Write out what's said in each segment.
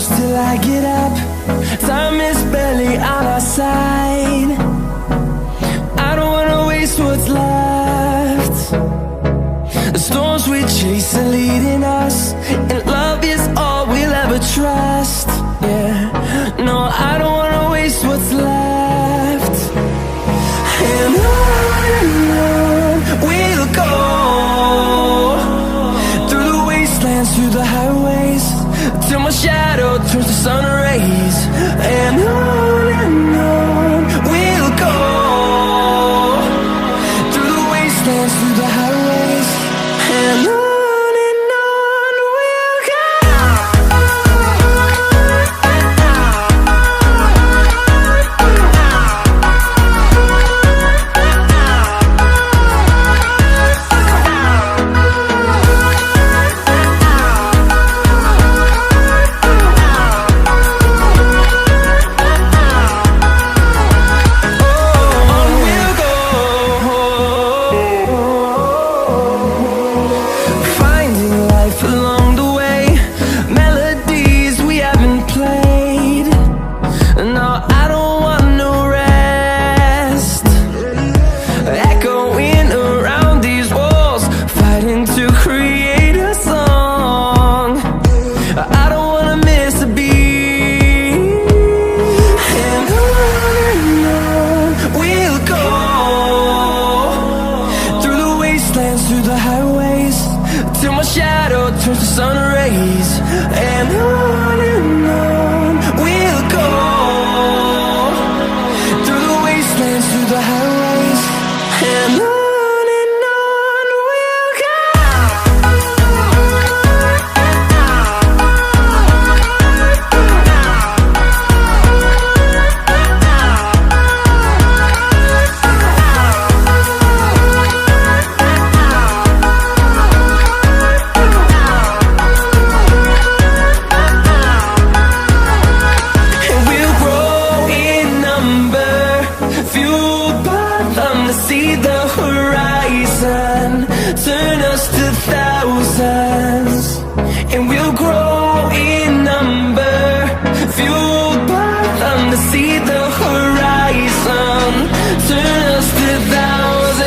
close till I get up. Time is barely on our side. I don't wanna waste what's left. The storms we chase are leading us, and love is all we'll ever trust. Yeah, no, I don't wanna waste what's left. And on we'll go, through the wastelands, through the highways, till my shadow turns to sun rays. And on we'll go, through the wastelands, through the highways, and on we'll go. Along the way, melodies we haven't played. No, I don't want no rest. Echoing around these walls, fighting to create a song. I don't wanna miss a beat. And on we'll go, through the wastelands, through the highways, till my shadow turns to sun rays. And on we'll go, through the wastelands, through the highways, and on we'll go. See the horizon, turn us to thousands, and we'll grow in number, fueled by them to see the horizon, turn us to thousands.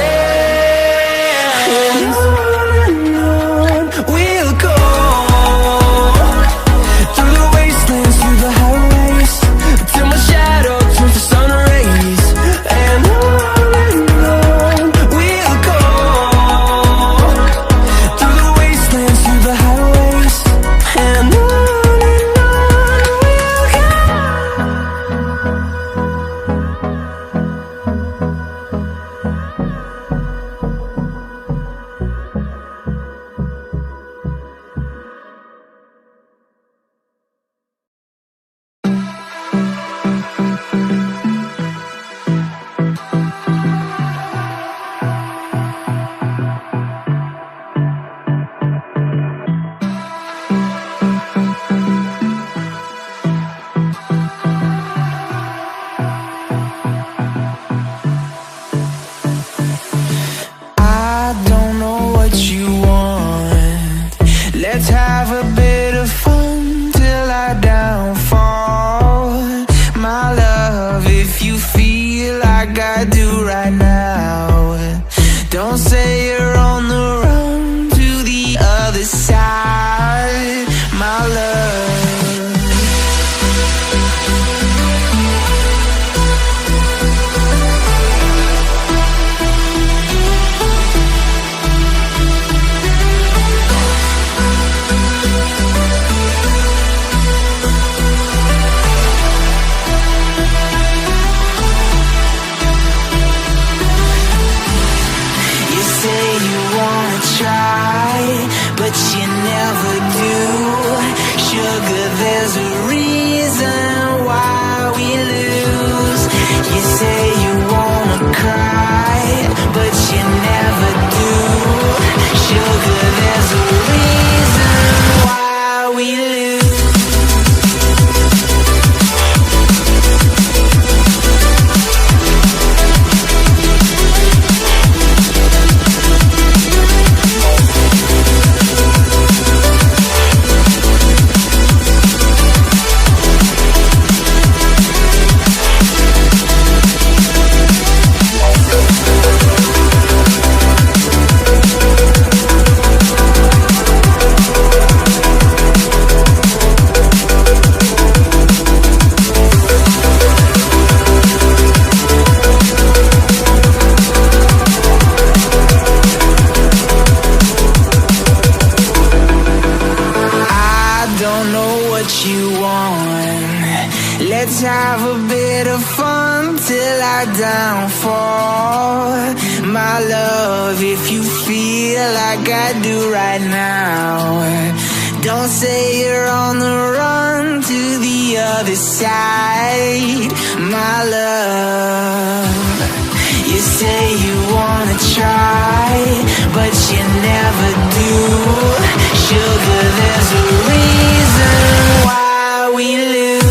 And on we'll go, through the wastelands, through the highways, till my shadow turns to sun rays. And let's have a bit of fun till I downfall. My love, if you feel like I do right now, don't say you're on the run to the other side, my love. But you never do. Sugar bit of fun till our downfall. My love, if you feel like I do right now, don't say you're on the run to the other side. My love, you say you wanna try, but you never do. Sugar, there's a reason why we lose.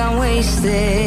I'm wasted.